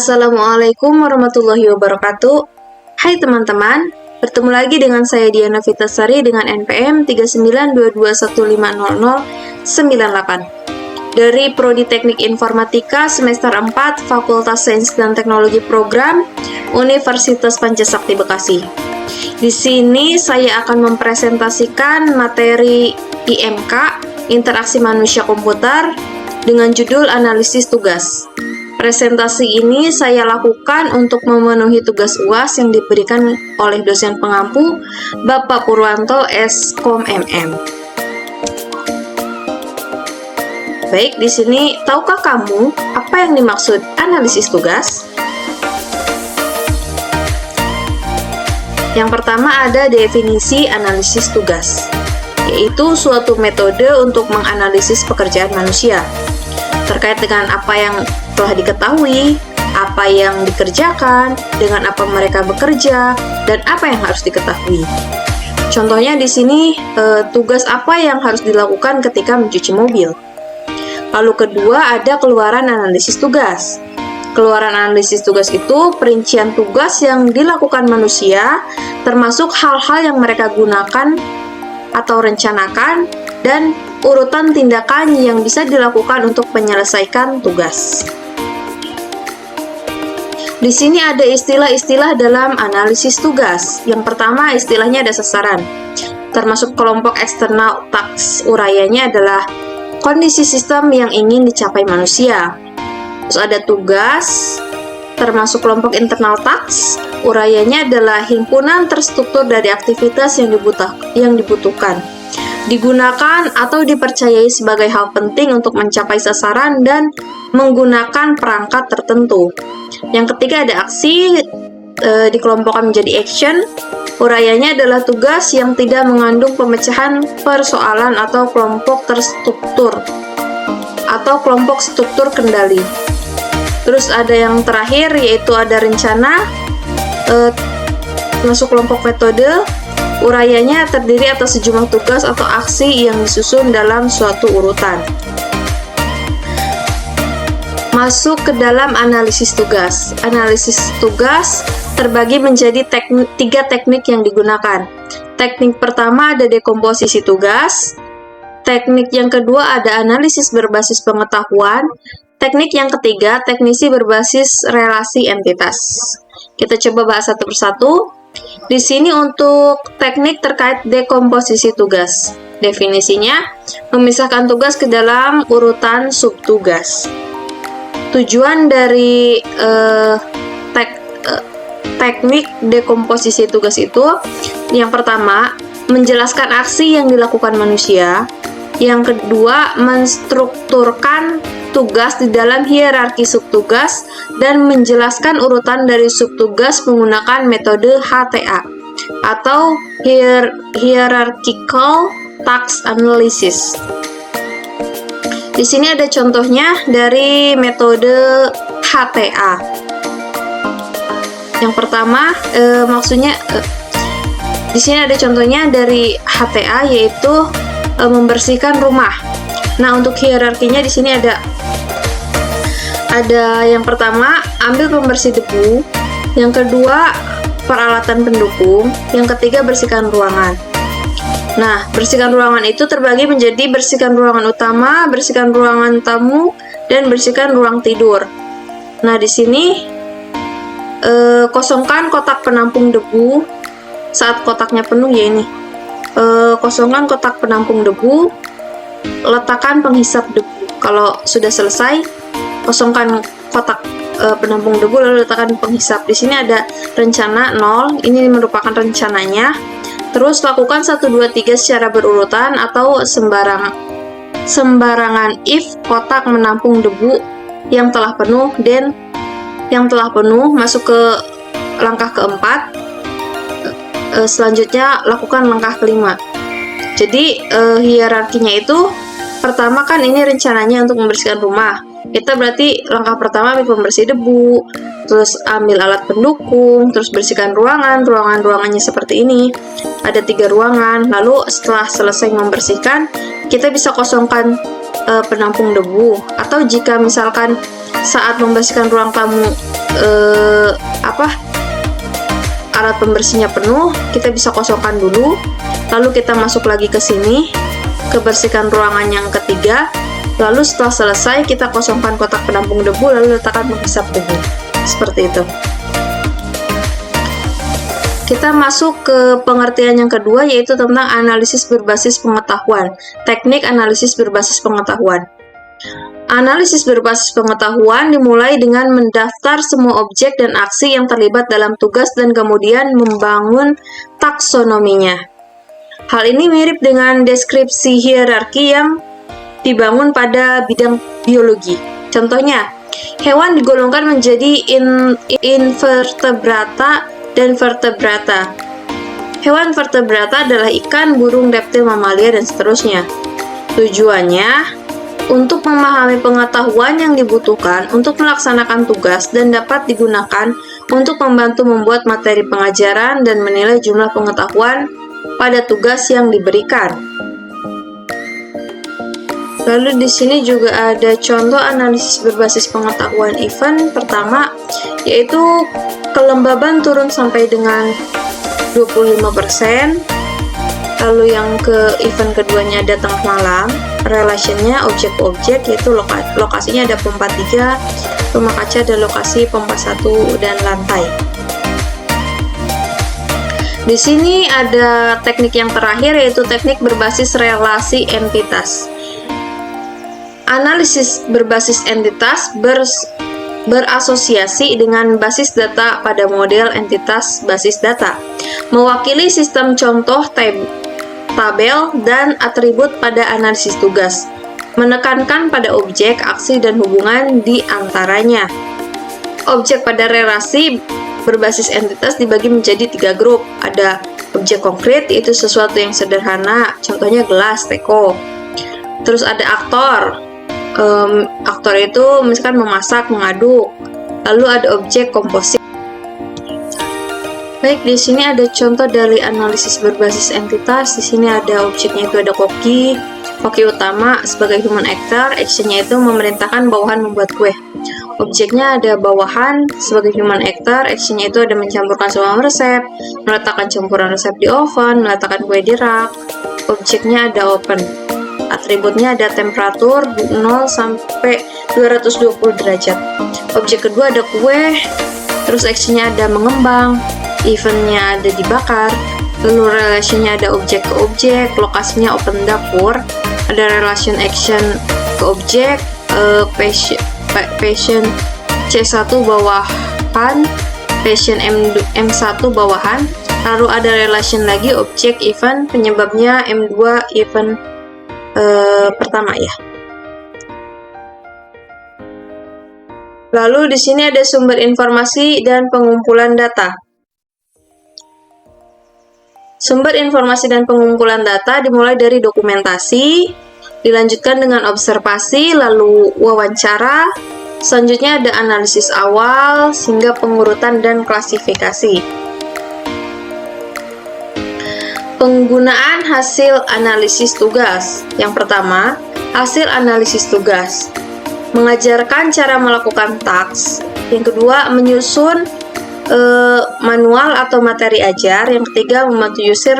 Assalamualaikum warahmatullahi wabarakatuh. Hai teman-teman, bertemu lagi dengan saya Diana Vitasari dengan NPM 3922150098 dari Prodi Teknik Informatika semester 4 Fakultas Sains dan Teknologi Program Universitas Pancasakti Bekasi. Di sini saya akan mempresentasikan materi IMK, Interaksi Manusia Komputer, dengan judul Analisis Tugas. Presentasi ini saya lakukan untuk memenuhi tugas UAS yang diberikan oleh dosen pengampu Bapak Purwanto S.Com MM. Baik, di sini tahukah kamu apa yang dimaksud analisis tugas? Yang pertama ada definisi analisis tugas, yaitu suatu metode untuk menganalisis pekerjaan manusia terkait dengan apa yang telah diketahui, apa yang dikerjakan, dengan apa mereka bekerja, dan apa yang harus diketahui. Contohnya di sini tugas apa yang harus dilakukan ketika mencuci mobil. Lalu kedua ada keluaran analisis tugas. Keluaran analisis tugas itu perincian tugas yang dilakukan manusia, termasuk hal-hal yang mereka gunakan atau rencanakan, dan urutan tindakan yang bisa dilakukan untuk menyelesaikan tugas. Di sini ada istilah-istilah dalam analisis tugas. Yang pertama istilahnya ada sasaran, termasuk kelompok eksternal task. Urayanya adalah kondisi sistem yang ingin dicapai manusia. Terus ada tugas, termasuk kelompok internal task. Urayanya adalah himpunan terstruktur dari aktivitas yang dibutuhkan, digunakan atau dipercayai sebagai hal penting untuk mencapai sasaran dan menggunakan perangkat tertentu. Yang ketiga ada aksi, dikelompokkan menjadi action. Urayanya adalah tugas yang tidak mengandung pemecahan persoalan atau kelompok terstruktur atau kelompok struktur kendali. Terus ada yang terakhir yaitu ada rencana, masuk kelompok metode. Urayanya terdiri atas sejumlah tugas atau aksi yang disusun dalam suatu urutan. Masuk ke dalam analisis tugas. Analisis tugas terbagi menjadi tiga teknik yang digunakan. Teknik pertama ada dekomposisi tugas. Teknik yang kedua ada analisis berbasis pengetahuan. Teknik yang ketiga, teknisi berbasis relasi entitas. Kita coba bahas satu persatu. Di sini untuk teknik terkait dekomposisi tugas. Definisinya, memisahkan tugas ke dalam urutan subtugas. Tujuan dari teknik dekomposisi tugas itu, yang pertama, menjelaskan aksi yang dilakukan manusia. Yang kedua, menstrukturkan tugas di dalam hierarki subtugas dan menjelaskan urutan dari subtugas menggunakan metode HTA atau Hierarchical Task Analysis. Di sini ada contohnya dari metode HTA. Yang pertama, di sini ada contohnya dari HTA yaitu membersihkan rumah. Nah, untuk hierarkinya di sini ada yang pertama, ambil pembersih debu. Yang kedua, peralatan pendukung. Yang ketiga, bersihkan ruangan. Nah, bersihkan ruangan itu terbagi menjadi bersihkan ruangan utama, bersihkan ruangan tamu, dan bersihkan ruang tidur. Nah, di sini kosongkan kotak penampung debu saat kotaknya penuh ya ini. Kosongkan kotak penampung debu, letakkan penghisap debu. Kalau sudah selesai, kosongkan kotak penampung debu lalu letakkan penghisap. Di sini ada rencana 0, ini merupakan rencananya. Terus lakukan 1, 2, 3 secara berurutan atau sembarangan if kotak menampung debu yang telah penuh dan yang telah penuh. Masuk ke langkah keempat. Selanjutnya lakukan langkah kelima. Jadi hierarkinya itu pertama kan ini rencananya untuk membersihkan rumah. Kita berarti langkah pertama ambil pembersih debu, terus ambil alat pendukung, terus bersihkan ruangannya seperti ini. Ada 3 ruangan. Lalu setelah selesai membersihkan, kita bisa kosongkan penampung debu. Atau jika misalkan saat membersihkan ruang tamu alat pembersihnya penuh, kita bisa kosongkan dulu, lalu kita masuk lagi ke sini, kebersihkan ruangan yang ketiga, lalu setelah selesai kita kosongkan kotak penampung debu, lalu letakkan penghisap debu. Seperti itu. Kita masuk ke pengertian yang kedua, yaitu tentang analisis berbasis pengetahuan. Teknik analisis berbasis pengetahuan. Analisis berbasis pengetahuan dimulai dengan mendaftar semua objek dan aksi yang terlibat dalam tugas dan kemudian membangun taksonominya. Hal ini mirip dengan deskripsi hierarki yang dibangun pada bidang biologi. Contohnya, hewan digolongkan menjadi invertebrata dan vertebrata. Hewan vertebrata adalah ikan, burung, reptil, mamalia, dan seterusnya. Tujuannya untuk memahami pengetahuan yang dibutuhkan untuk melaksanakan tugas dan dapat digunakan untuk membantu membuat materi pengajaran dan menilai jumlah pengetahuan pada tugas yang diberikan. Lalu di sini juga ada contoh analisis berbasis pengetahuan event. Pertama, yaitu kelembaban turun sampai dengan 25%. Lalu yang ke event keduanya ada tengah malam. Relationnya objek-objek, yaitu lokasinya ada pompa 3, rumah kaca ada lokasi pompa 1 dan lantai. Di sini ada teknik yang terakhir, yaitu teknik berbasis relasi entitas. Analisis berbasis entitas berasosiasi dengan basis data pada model entitas basis data, mewakili sistem contoh tabel dan atribut pada analisis tugas, menekankan pada objek, aksi, dan hubungan di antaranya. Objek pada relasi berbasis entitas dibagi menjadi 3 grup. Ada objek konkret, yaitu sesuatu yang sederhana, contohnya gelas, teko. Terus ada aktor. Aktor itu misalkan memasak, mengaduk. Lalu ada objek komposit. Baik, di sini ada contoh dari analisis berbasis entitas. Di sini ada objeknya itu ada koki. Koki utama sebagai human actor, actionnya itu memerintahkan bawahan membuat kue. Objeknya ada bawahan sebagai human actor, actionnya itu ada mencampurkan semua resep, meletakkan campuran resep di oven, meletakkan kue di rak. Objeknya ada open. Atributnya ada temperatur 0 sampai 220 derajat. Objek kedua ada kue, terus actionnya ada mengembang, eventnya ada dibakar, lalu relationnya ada objek ke objek, lokasinya open dapur, ada relation action ke objek, patient C1 bawahan, patient M1 bawahan, lalu ada relation lagi objek event, penyebabnya M2 event pertama ya. Lalu di sini ada sumber informasi dan pengumpulan data. Sumber informasi dan pengumpulan data dimulai dari dokumentasi, dilanjutkan dengan observasi, lalu wawancara, selanjutnya ada analisis awal, sehingga pengurutan dan klasifikasi. Penggunaan hasil analisis tugas. Yang pertama, hasil analisis tugas. Mengajarkan cara melakukan task. Yang kedua, menyusun manual atau materi ajar. Yang ketiga, membantu user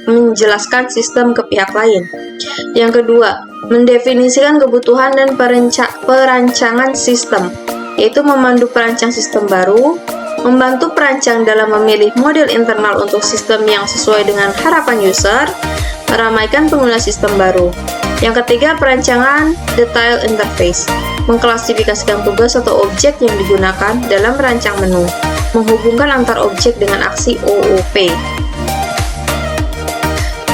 menjelaskan sistem ke pihak lain. Yang kedua, mendefinisikan kebutuhan dan perancangan sistem, yaitu memandu perancang sistem baru, membantu perancang dalam memilih model internal untuk sistem yang sesuai dengan harapan user, meramaikan pengguna sistem baru. Yang ketiga, perancangan detail interface, mengklasifikasikan tugas atau objek yang digunakan dalam merancang menu, menghubungkan antar objek dengan aksi OOP.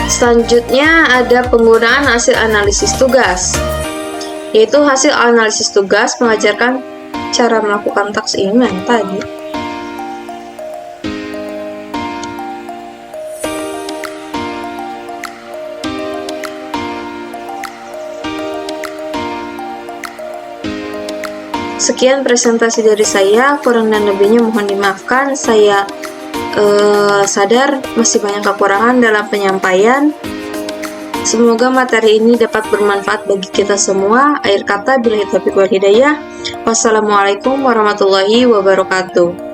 Selanjutnya ada penggunaan hasil analisis tugas, yaitu hasil analisis tugas mengajarkan cara melakukan task ini tadi. Sekian presentasi dari saya, kurang dan lebihnya mohon dimaafkan. Saya sadar masih banyak kekurangan dalam penyampaian. Semoga materi ini dapat bermanfaat bagi kita semua. Akhir kata, billahi taufiq wal hidayah. Wassalamualaikum warahmatullahi wabarakatuh.